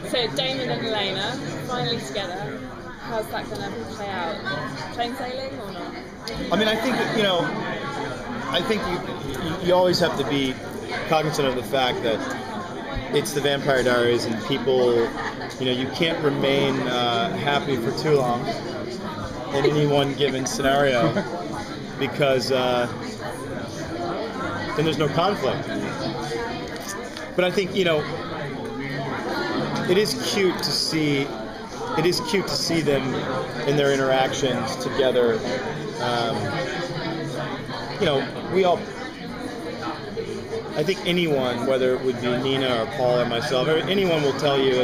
So Damon and Elena finally together. How's that going to play out? Plain sailing or not? I mean, I think you always have to be cognizant of the fact that it's the Vampire Diaries, and people, you can't remain happy for too long in any one given scenario, because then there's no conflict. But I think it is cute to see them in their interactions together. I think anyone, whether it would be Nina or Paul or myself, or anyone will tell you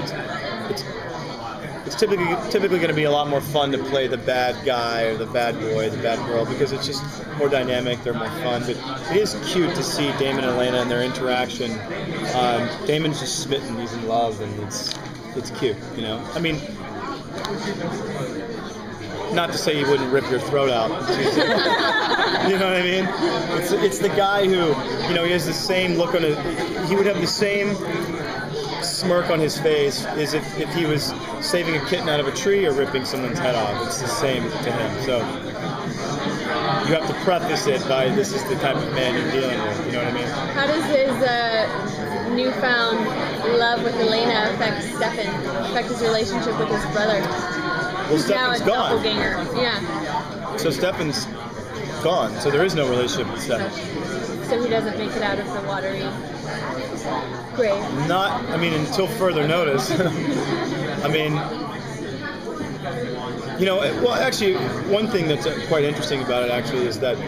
it's typically going to be a lot more fun to play the bad guy or the bad boy, the bad girl, because it's just more dynamic, they're more fun. But it is cute to see Damon and Elena and their interaction. Damon's just smitten, he's in love, and it's cute, I mean, not to say he wouldn't rip your throat out. You know what I mean? It's the guy who, he has the same look on he would have the same smirk on his face as if he was saving a kitten out of a tree or ripping someone's head off. It's the same to him. So you have to preface it by, this is the type of man you're dealing with. You know what I mean? How does his newfound love with Elena affect his relationship with his brother? Well, Stefan's gone. Doppelganger. Yeah. So Stefan's gone. So there is no relationship with Stefan. So he doesn't make it out of the watery grave. Until further notice. Well, actually, one thing that's quite interesting about it, actually, is that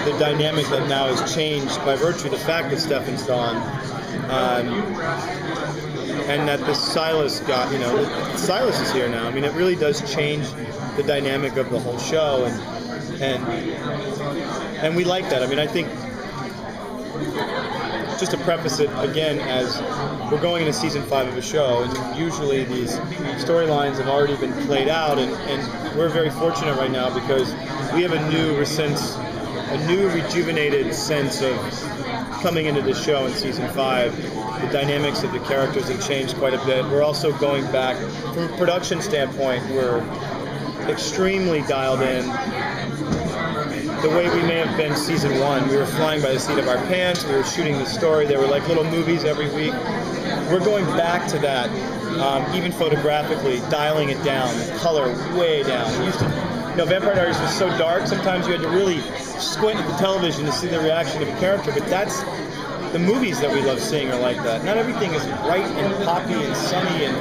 the dynamic that now has changed by virtue of the fact that Stefan's gone, and that the Silas Silas is here now. I mean, it really does change the dynamic of the whole show, and we like that. I mean, I think, just to preface it again, as we're going into season 5 of a show, and usually these storylines have already been played out, and we're very fortunate right now because we have a new rejuvenated sense of coming into the show in season 5. The dynamics of the characters have changed quite a bit. We're also going back, from a production standpoint, we're extremely dialed in. The way we may have been season 1, we were flying by the seat of our pants, we were shooting the story, there were like little movies every week. We're going back to that, even photographically, dialing it down, the color way down. It used to, Vampire Diaries was so dark, sometimes you had to really squint at the television to see the reaction of a character, but that's, the movies that we love seeing are like that. Not everything is bright and poppy and sunny, and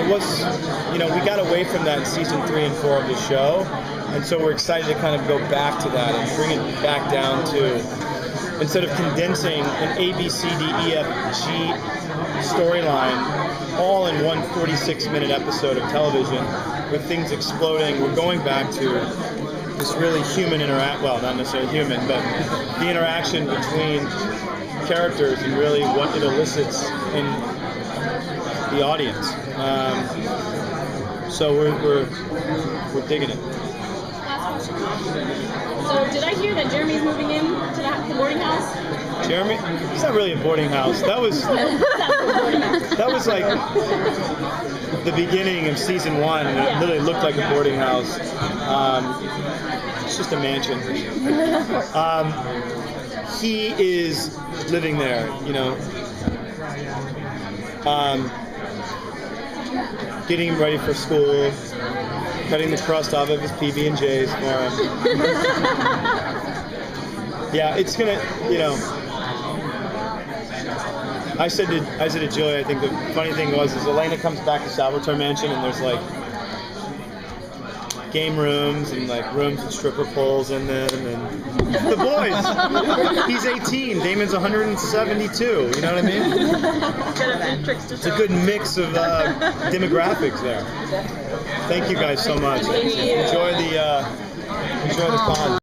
it was, we got away from that in season 3 and 4 of the show. And so we're excited to kind of go back to that and bring it back down to, instead of condensing an A, B, C, D, E, F, G storyline all in one 46-minute episode of television with things exploding, we're going back to this really human well, not necessarily human, but the interaction between characters and really what it elicits in the audience. So we're digging it. So did I hear that Jeremy's moving in to the boarding house? Jeremy? It's not really a boarding house. That was like the beginning of season 1, and it literally looked like a boarding house. It's just a mansion. He is living there, getting him ready for school, cutting the crust off of his PB&Js for him. Yeah, it's gonna, I said to Julie, I think the funny thing is Elena comes back to Salvatore Mansion, and there's like game rooms and like rooms with stripper poles in them, and the boys. He's 18, Damon's 172. You know what I mean? It's a good mix of demographics there. Thank you guys so much. Enjoy the con.